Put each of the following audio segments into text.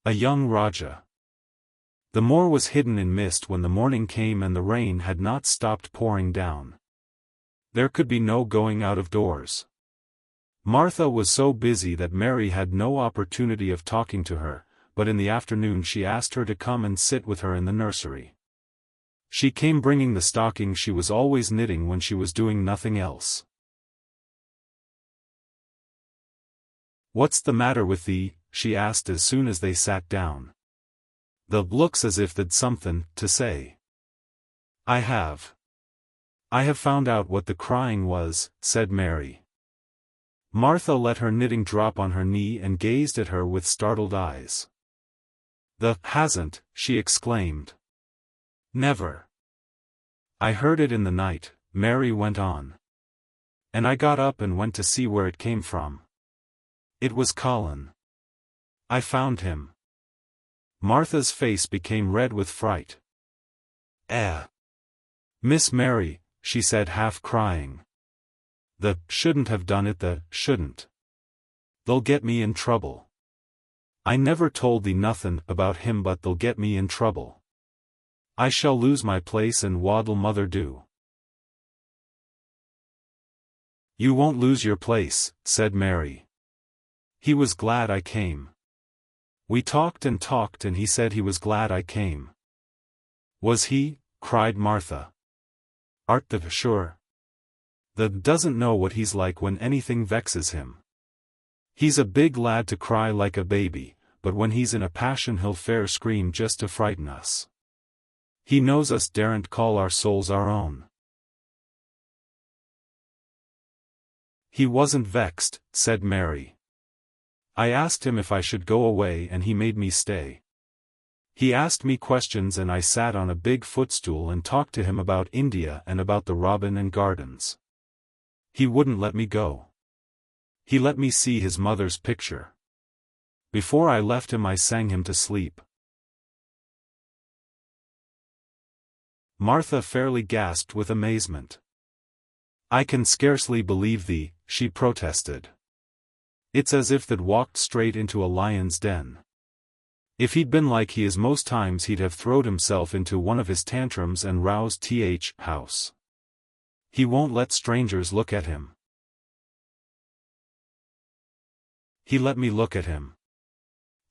A young Rajah. The moor was hidden in mist when the morning came and the rain had not stopped pouring down. There could be no going out of doors. Martha was so busy that Mary had no opportunity of talking to her, but in the afternoon she asked her to come and sit with her in the nursery. She came bringing the stocking she was always knitting when she was doing nothing else. "What's the matter with thee?" she asked as soon as they sat down. "Thee looks as if they'd something to say." I have found out what the crying was," said Mary. Martha let her knitting drop on her knee and gazed at her with startled eyes. "Thee hasn't," she exclaimed. "Never." "I heard it in the night," Mary went on. "And I got up and went to see where it came from. It was Colin. I found him." Martha's face became red with fright. "Miss Mary," she said half crying. "Thee shouldn't have done it, thee shouldn't. They'll get me in trouble. I never told thee nothin' about him, but they'll get me in trouble. I shall lose my place, and what'll mother do?" "You won't lose your place," said Mary. "He was glad I came. We talked and talked and he said he was glad I came." "Was he?" cried Martha. "Art thee sure? Thee doesn't know what he's like when anything vexes him. He's a big lad to cry like a baby, but when he's in a passion he'll fair scream just to frighten us. He knows us daren't call our souls our own." "He wasn't vexed," said Mary. "I asked him if I should go away and he made me stay. He asked me questions and I sat on a big footstool and talked to him about India and about the robin and gardens. He wouldn't let me go. He let me see his mother's picture. Before I left him I sang him to sleep." Martha fairly gasped with amazement. "I can scarcely believe thee," she protested. "It's as if they'd walked straight into a lion's den. If he'd been like he is most times he'd have throwed himself into one of his tantrums and roused Ch house. He won't let strangers look at him. He let me look at him.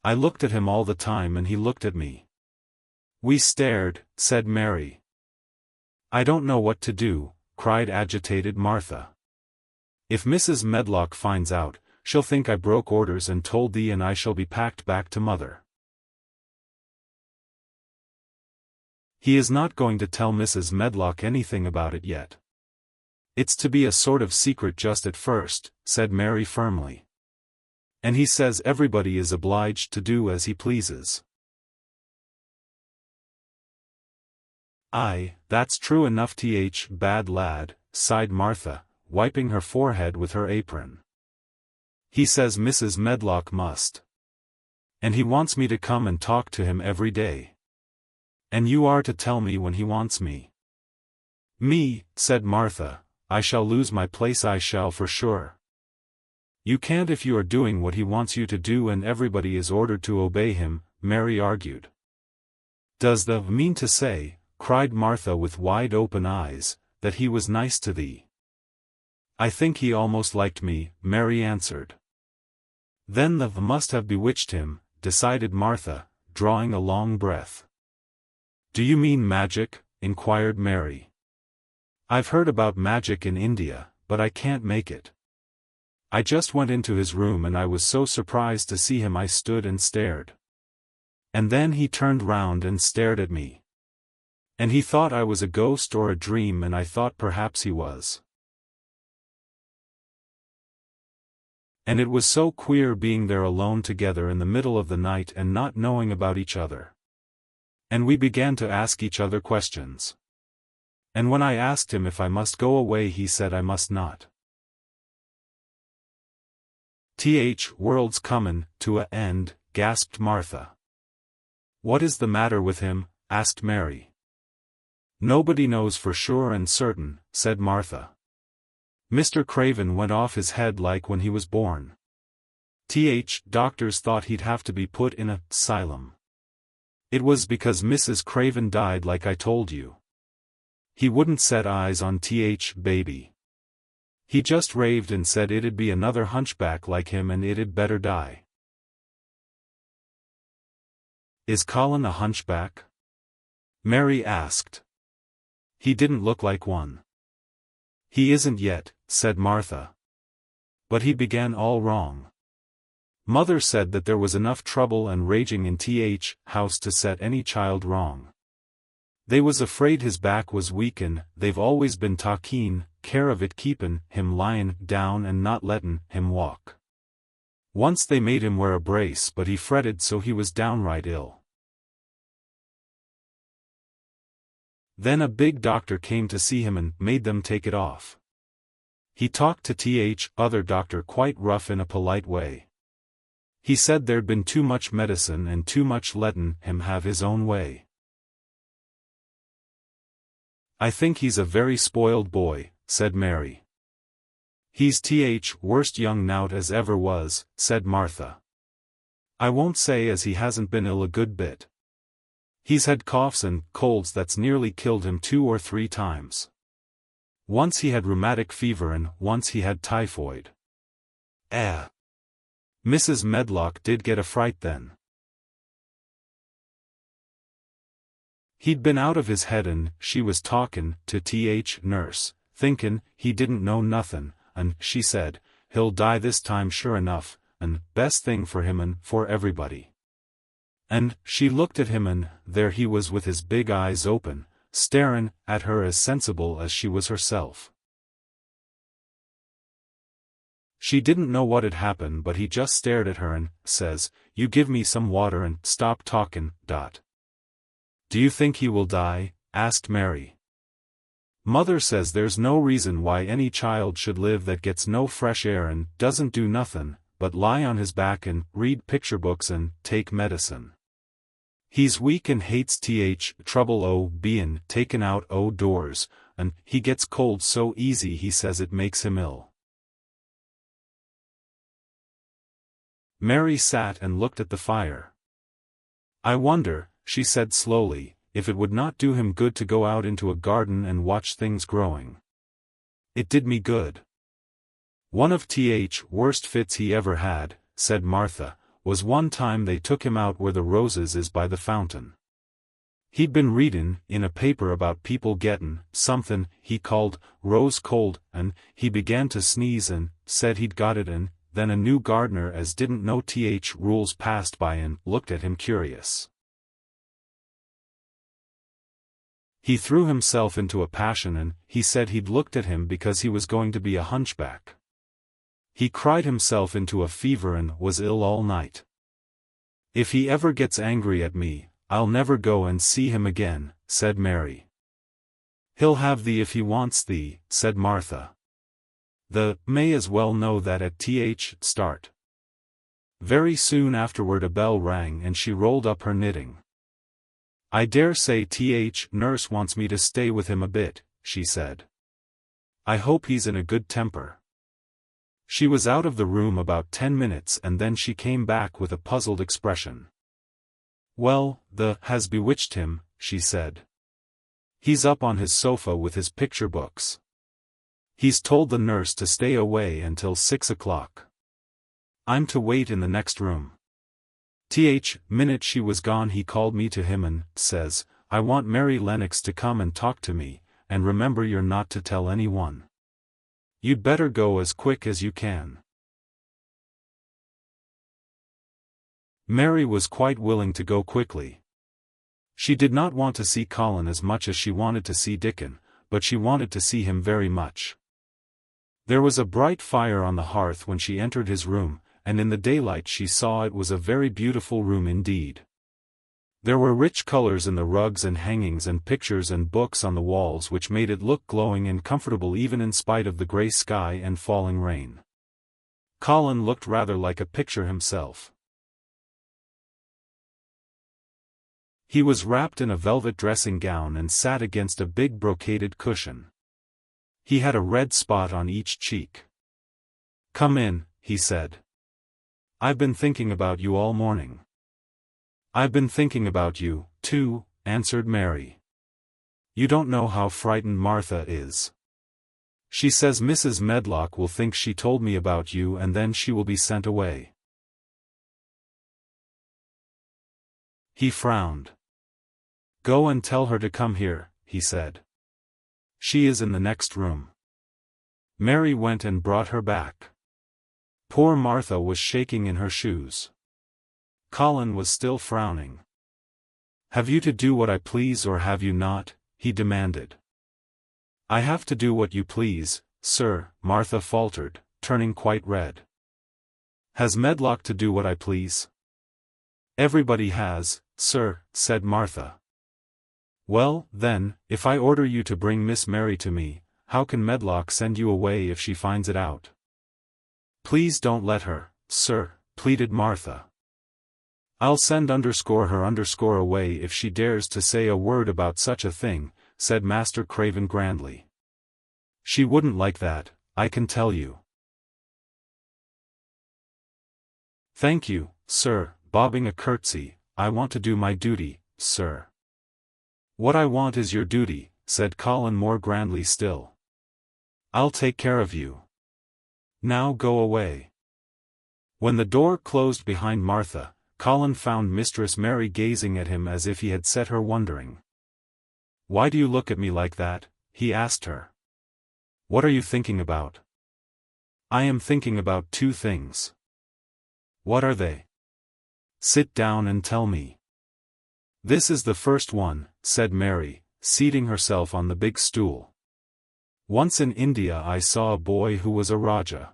I looked at him all the time and he looked at me. We stared," said Mary. "I don't know what to do," cried agitated Martha. "If Mrs. Medlock finds out, she'll think I broke orders and told thee and I shall be packed back to mother." "He is not going to tell Mrs. Medlock anything about it yet. It's to be a sort of secret just at first," said Mary firmly. "And he says everybody is obliged to do as he pleases." "Aye, that's true enough, bad lad," sighed Martha, wiping her forehead with her apron. "He says Mrs. Medlock must. And he wants me to come and talk to him every day. And you are to tell me when he wants me." "Me," said Martha, "I shall lose my place, I shall for sure." "You can't if you are doing what he wants you to do and everybody is ordered to obey him," Mary argued. "Does thee mean to say," cried Martha with wide-open eyes, "that he was nice to thee?" "I think he almost liked me," Mary answered. "Then thee must have bewitched him," decided Martha, drawing a long breath. "Do you mean magic?" inquired Mary. "I've heard about magic in India, but I can't make it. I just went into his room and I was so surprised to see him I stood and stared. And then he turned round and stared at me. And he thought I was a ghost or a dream and I thought perhaps he was. And it was so queer being there alone together in the middle of the night and not knowing about each other. And we began to ask each other questions. And when I asked him if I must go away he said I must not." "World's comin' to a end," gasped Martha. "What is the matter with him?" asked Mary. "Nobody knows for sure and certain," said Martha. "Mr. Craven went off his head like when he was born. Doctors thought he'd have to be put in a asylum. It was because Mrs. Craven died like I told you. He wouldn't set eyes on baby. He just raved and said it'd be another hunchback like him and it'd better die. Is Colin a hunchback? Mary asked. He didn't look like one. He isn't yet, said Martha. But he began all wrong. Mother said that there was enough trouble and raging in house to set any child wrong. They was afraid his back was weak and they've always been takin' care of it keepin' him lyin' down and not lettin' him walk. Once they made him wear a brace but he fretted so he was downright ill. Then a big doctor came to see him and made them take it off. He talked to other doctor quite rough in a polite way. He said there'd been too much medicine and too much lettin' him have his own way. I think he's a very spoiled boy, said Mary. He's worst young nowt as ever was, said Martha. I won't say as he hasn't been ill a good bit. He's had coughs and colds that's nearly killed him 2 or 3 times. Once he had rheumatic fever and once he had typhoid. Mrs. Medlock did get a fright then. He'd been out of his head and she was talkin' to nurse, thinkin' he didn't know nothin', and she said, he'll die this time sure enough, and best thing for him and for everybody. And she looked at him and there he was with his big eyes open, starin' at her as sensible as she was herself. She didn't know what had happened but he just stared at her and says, you give me some water and stop talkin'. Do you think he will die? Asked Mary. Mother says there's no reason why any child should live that gets no fresh air and doesn't do nothin', but lie on his back and read picture books and take medicine. He's weak and hates trouble bein' taken out doors, and he gets cold so easy he says it makes him ill. Mary sat and looked at the fire. I wonder, she said slowly, if it would not do him good to go out into a garden and watch things growing. It did me good. One of worst fits he ever had, said Martha, was one time they took him out where the roses is by the fountain. He'd been readin' in a paper about people gettin' somethin' he called rose cold, and he began to sneeze and said he'd got it, and then a new gardener as didn't know rules passed by and looked at him curious. He threw himself into a passion and he said he'd looked at him because he was going to be a hunchback. He cried himself into a fever and was ill all night. If he ever gets angry at me, I'll never go and see him again, said Mary. He'll have thee if he wants thee, said Martha. The may as well know that at start. Very soon afterward a bell rang and she rolled up her knitting. I dare say nurse wants me to stay with him a bit, she said. I hope he's in a good temper. She was out of the room about 10 minutes and then she came back with a puzzled expression. Well, the has bewitched him, she said. He's up on his sofa with his picture books. He's told the nurse to stay away until 6 o'clock. I'm to wait in the next room. Minute she was gone he called me to him and says, I want Mary Lennox to come and talk to me, and remember you're not to tell anyone. You'd better go as quick as you can. Mary was quite willing to go quickly. She did not want to see Colin as much as she wanted to see Dickon, but she wanted to see him very much. There was a bright fire on the hearth when she entered his room, and in the daylight she saw it was a very beautiful room indeed. There were rich colors in the rugs and hangings and pictures and books on the walls which made it look glowing and comfortable even in spite of the grey sky and falling rain. Colin looked rather like a picture himself. He was wrapped in a velvet dressing gown and sat against a big brocaded cushion. He had a red spot on each cheek. Come in, he said. I've been thinking about you all morning. I've been thinking about you, too, answered Mary. You don't know how frightened Martha is. She says Mrs. Medlock will think she told me about you and then she will be sent away. He frowned. Go and tell her to come here, he said. She is in the next room. Mary went and brought her back. Poor Martha was shaking in her shoes. Colin was still frowning. Have you to do what I please or have you not? He demanded. I have to do what you please, sir, Martha faltered, turning quite red. Has Medlock to do what I please? Everybody has, sir, said Martha. Well, then, if I order you to bring Miss Mary to me, how can Medlock send you away if she finds it out? Please don't let her, sir, pleaded Martha. I'll send her away if she dares to say a word about such a thing, said Master Craven grandly. She wouldn't like that, I can tell you. Thank you, sir, bobbing a curtsy, I want to do my duty, sir. What I want is your duty, said Colin more grandly still. I'll take care of you. Now go away. When the door closed behind Martha, Colin found Mistress Mary gazing at him as if he had set her wondering. Why do you look at me like that? He asked her. What are you thinking about? I am thinking about two things. What are they? Sit down and tell me. This is the first one, said Mary, seating herself on the big stool. Once in India I saw a boy who was a Rajah.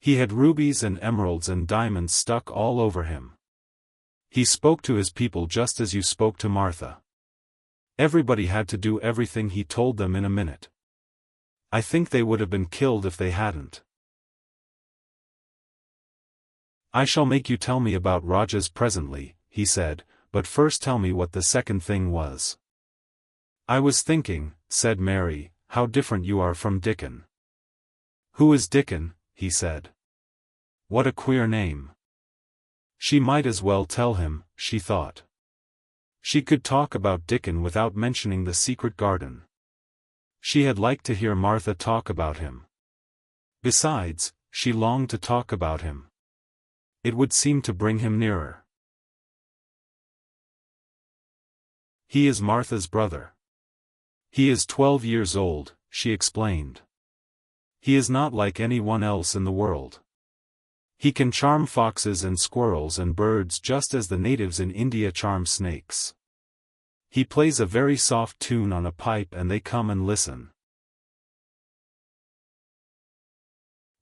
He had rubies and emeralds and diamonds stuck all over him. He spoke to his people just as you spoke to Martha. Everybody had to do everything he told them in a minute. I think they would have been killed if they hadn't. I shall make you tell me about Rajahs presently, he said, but first tell me what the second thing was. I was thinking, said Mary, how different you are from Dickon. Who is Dickon? He said. What a queer name. She might as well tell him, she thought. She could talk about Dickon without mentioning the secret garden. She had liked to hear Martha talk about him. Besides, she longed to talk about him. It would seem to bring him nearer. He is Martha's brother. He is 12 years old, she explained. He is not like anyone else in the world. He can charm foxes and squirrels and birds just as the natives in India charm snakes. He plays a very soft tune on a pipe and they come and listen.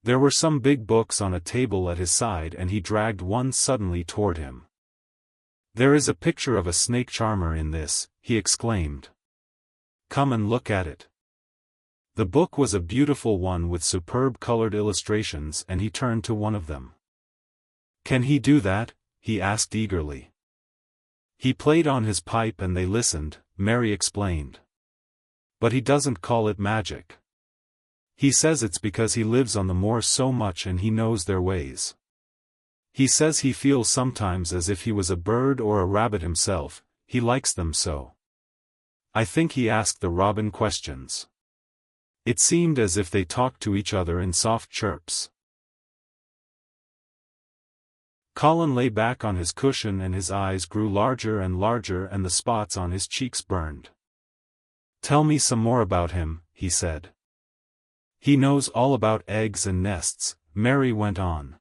There were some big books on a table at his side and he dragged one suddenly toward him. There is a picture of a snake charmer in this, he exclaimed. Come and look at it. The book was a beautiful one with superb colored illustrations and he turned to one of them. Can he do that? He asked eagerly. He played on his pipe and they listened, Mary explained. But he doesn't call it magic. He says it's because he lives on the moor so much and he knows their ways. He says he feels sometimes as if he was a bird or a rabbit himself, he likes them so. I think he asked the robin questions. It seemed as if they talked to each other in soft chirps. Colin lay back on his cushion and his eyes grew larger and larger and the spots on his cheeks burned. Tell me some more about him, he said. He knows all about eggs and nests, Mary went on.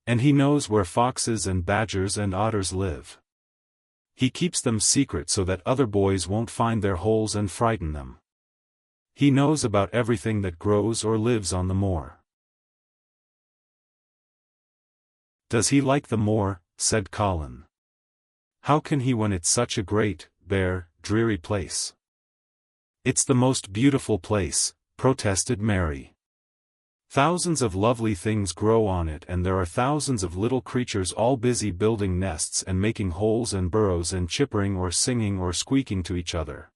And he knows where foxes and badgers and otters live. He keeps them secret so that other boys won't find their holes and frighten them. He knows about everything that grows or lives on the moor. Does he like the moor? Said Colin. How can he when it's such a great, bare, dreary place? It's the most beautiful place, protested Mary. Thousands of lovely things grow on it and there are thousands of little creatures all busy building nests and making holes and burrows and chippering or singing or squeaking to each other.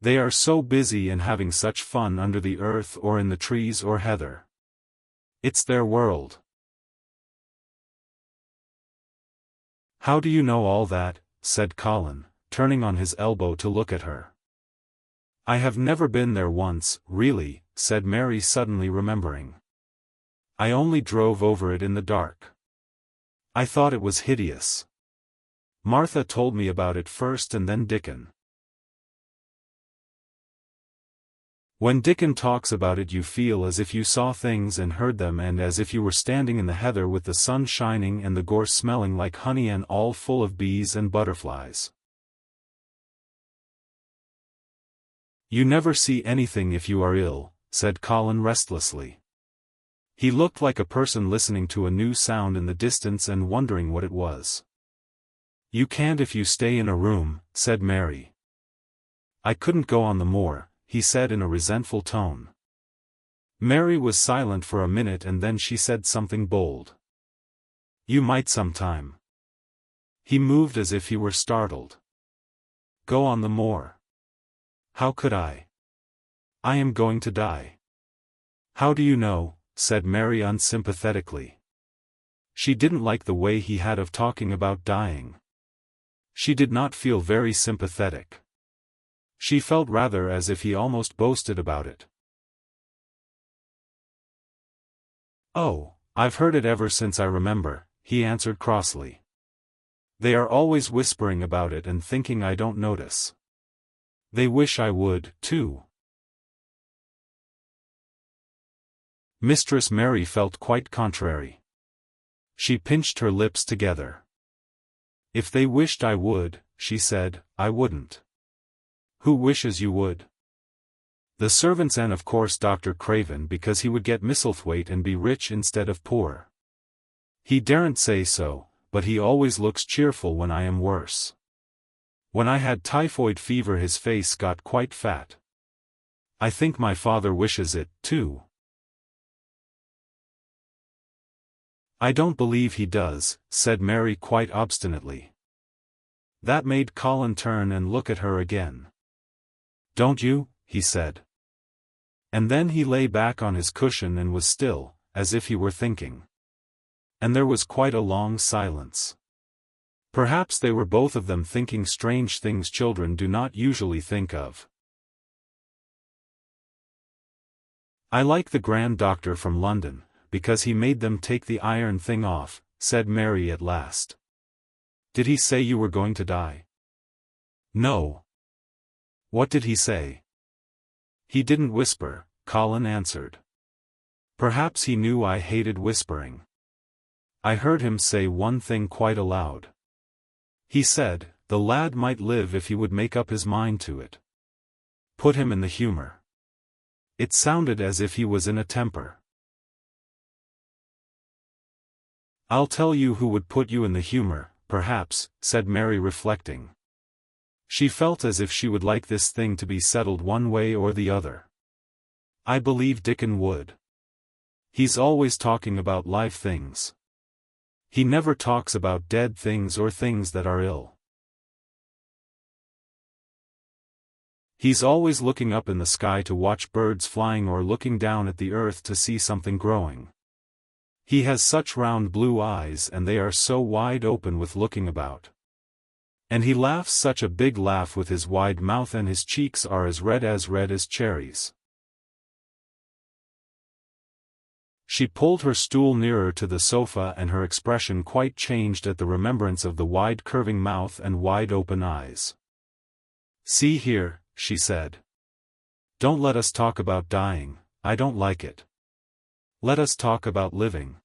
They are so busy and having such fun under the earth or in the trees or heather. It's their world. "How do you know all that?" said Colin, turning on his elbow to look at her. "I have never been there once, really," said Mary, suddenly remembering. "I only drove over it in the dark. I thought it was hideous. Martha told me about it first and then Dickon. When Dickon talks about it you feel as if you saw things and heard them, and as if you were standing in the heather with the sun shining and the gorse smelling like honey and all full of bees and butterflies. You never see anything if you are ill," said Colin restlessly. He looked like a person listening to a new sound in the distance and wondering what it was. "You can't if you stay in a room," said Mary. "I couldn't go on the moor," he said in a resentful tone. Mary was silent for a minute and then she said something bold. "You might sometime." He moved as if he were startled. "Go on the moor? How could I? I am going to die." "How do you know?" said Mary unsympathetically. She didn't like the way he had of talking about dying. She did not feel very sympathetic. She felt rather as if he almost boasted about it. "Oh, I've heard it ever since I remember," he answered crossly. "They are always whispering about it and thinking I don't notice. They wish I would, too." Mistress Mary felt quite contrary. She pinched her lips together. "If they wished I would," she said, "I wouldn't." "Who wishes you would?" "The servants and of course Dr. Craven, because he would get Misselthwaite and be rich instead of poor. He daren't say so, but he always looks cheerful when I am worse. When I had typhoid fever his face got quite fat. I think my father wishes it, too." "I don't believe he does," said Mary quite obstinately. That made Colin turn and look at her again. "Don't you?" he said. And then he lay back on his cushion and was still, as if he were thinking. And there was quite a long silence. Perhaps they were both of them thinking strange things children do not usually think of. "I like the grand doctor from London, because he made them take the iron thing off," said Mary at last. "Did he say you were going to die?" "No." "What did he say?" "He didn't whisper," Colin answered. "Perhaps he knew I hated whispering. I heard him say one thing quite aloud. He said, the lad might live if he would make up his mind to it. Put him in the humor." It sounded as if he was in a temper. "I'll tell you who would put you in the humor, perhaps," said Mary, reflecting. She felt as if she would like this thing to be settled one way or the other. "I believe Dickon would. He's always talking about live things. He never talks about dead things or things that are ill. He's always looking up in the sky to watch birds flying or looking down at the earth to see something growing. He has such round blue eyes and they are so wide open with looking about. And he laughs such a big laugh with his wide mouth and his cheeks are as red as cherries." She pulled her stool nearer to the sofa and her expression quite changed at the remembrance of the wide curving mouth and wide open eyes. "See here," she said. "Don't let us talk about dying, I don't like it. Let us talk about living.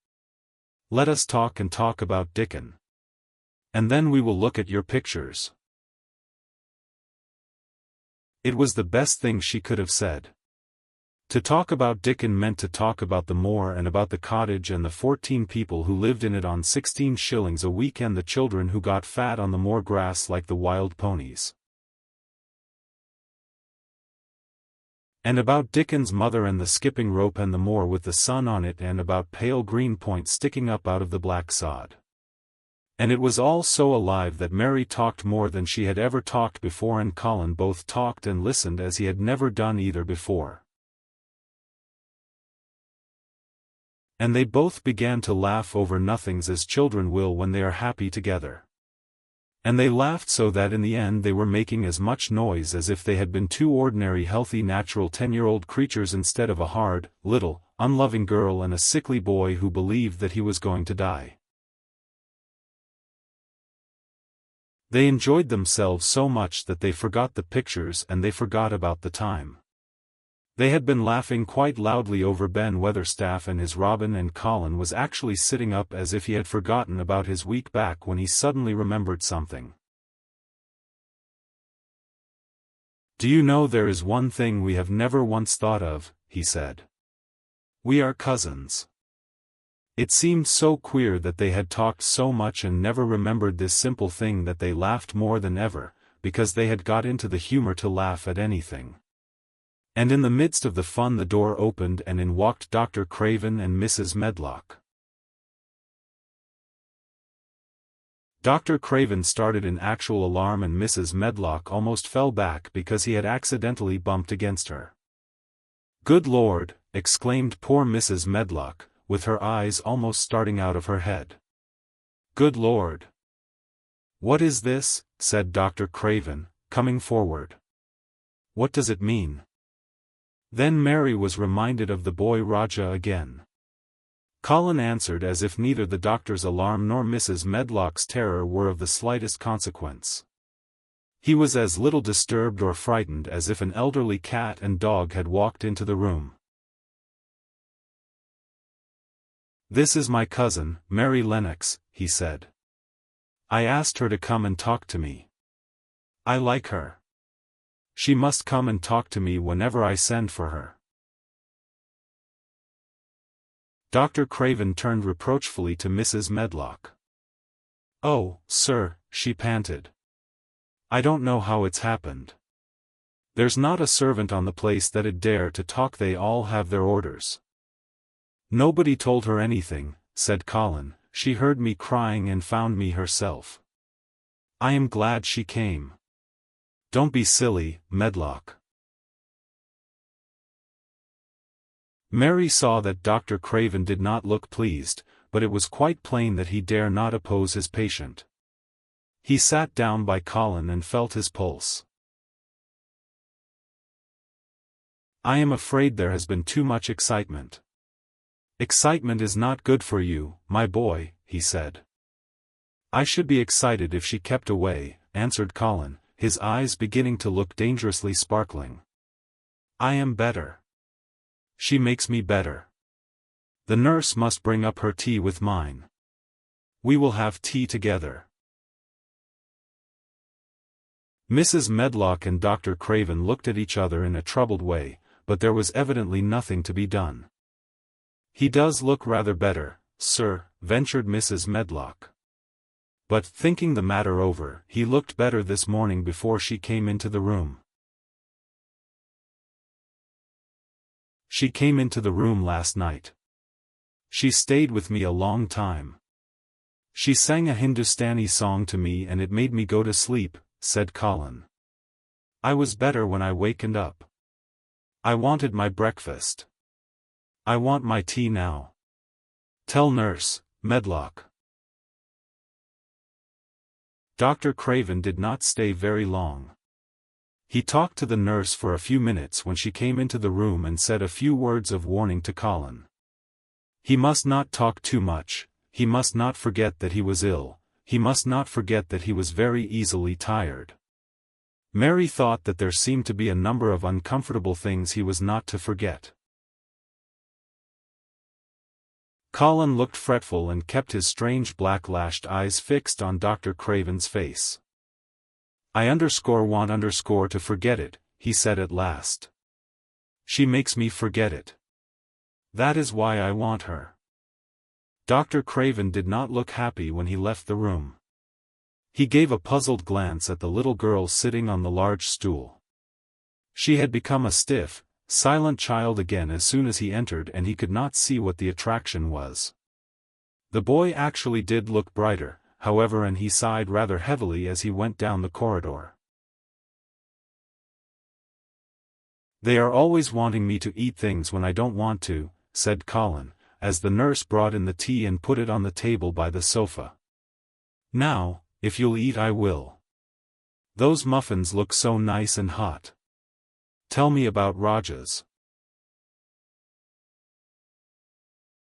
Let us talk and talk about Dickon. And then we will look at your pictures." It was the best thing she could have said. To talk about Dickon meant to talk about the moor and about the cottage and the 14 people who lived in it on 16 shillings a week and the children who got fat on the moor grass like the wild ponies. And about Dickon's mother and the skipping rope and the moor with the sun on it and about pale green points sticking up out of the black sod. And it was all so alive that Mary talked more than she had ever talked before and Colin both talked and listened as he had never done either before. And they both began to laugh over nothings as children will when they are happy together. And they laughed so that in the end they were making as much noise as if they had been two ordinary healthy natural 10-year-old creatures instead of a hard, little, unloving girl and a sickly boy who believed that he was going to die. They enjoyed themselves so much that they forgot the pictures and they forgot about the time. They had been laughing quite loudly over Ben Weatherstaff and his Robin, and Colin was actually sitting up as if he had forgotten about his weak back when he suddenly remembered something. "Do you know there is one thing we have never once thought of," he said. "We are cousins." It seemed so queer that they had talked so much and never remembered this simple thing that they laughed more than ever, because they had got into the humor to laugh at anything. And in the midst of the fun the door opened and in walked Dr. Craven and Mrs. Medlock. Dr. Craven started in actual alarm and Mrs. Medlock almost fell back because he had accidentally bumped against her. "Good Lord!" exclaimed poor Mrs. Medlock, with her eyes almost starting out of her head. "Good Lord! What is this?" said Dr. Craven, coming forward. "What does it mean?" Then Mary was reminded of the boy Rajah again. Colin answered as if neither the doctor's alarm nor Mrs. Medlock's terror were of the slightest consequence. He was as little disturbed or frightened as if an elderly cat and dog had walked into the room. "This is my cousin, Mary Lennox," he said. "I asked her to come and talk to me. I like her. She must come and talk to me whenever I send for her." Dr. Craven turned reproachfully to Mrs. Medlock. "Oh, sir," she panted. "I don't know how it's happened. There's not a servant on the place that'd dare to talk. They all have their orders." "Nobody told her anything," said Colin. "She heard me crying and found me herself. I am glad she came." "Don't be silly, Medlock." Mary saw that Dr. Craven did not look pleased, but it was quite plain that he dare not oppose his patient. He sat down by Colin and felt his pulse. "I am afraid there has been too much excitement." "Excitement is not good for you, my boy," he said. "I should be excited if she kept away," answered Colin, his eyes beginning to look dangerously sparkling. "I am better. She makes me better. The nurse must bring up her tea with mine. We will have tea together." Mrs. Medlock and Dr. Craven looked at each other in a troubled way, but there was evidently nothing to be done. "He does look rather better, sir," ventured Mrs. Medlock. "But thinking the matter over, he looked better this morning before she came into the room." "She came into the room last night. She stayed with me a long time. She sang a Hindustani song to me and it made me go to sleep," said Colin. "I was better when I wakened up. I wanted my breakfast. I want my tea now. Tell Nurse Medlock." Dr. Craven did not stay very long. He talked to the nurse for a few minutes when she came into the room and said a few words of warning to Colin. He must not talk too much, he must not forget that he was ill, he must not forget that he was very easily tired. Mary thought that there seemed to be a number of uncomfortable things he was not to forget. Colin looked fretful and kept his strange black-lashed eyes fixed on Dr. Craven's face. "I want to forget it," he said at last. "She makes me forget it. That is why I want her." Dr. Craven did not look happy when he left the room. He gave a puzzled glance at the little girl sitting on the large stool. She had become a stiff, silent child again as soon as he entered, and he could not see what the attraction was. The boy actually did look brighter, however, and he sighed rather heavily as he went down the corridor. "They are always wanting me to eat things when I don't want to," said Colin, as the nurse brought in the tea and put it on the table by the sofa. "Now, If you'll eat I will. Those muffins look so nice and hot. Tell me about Rajah's.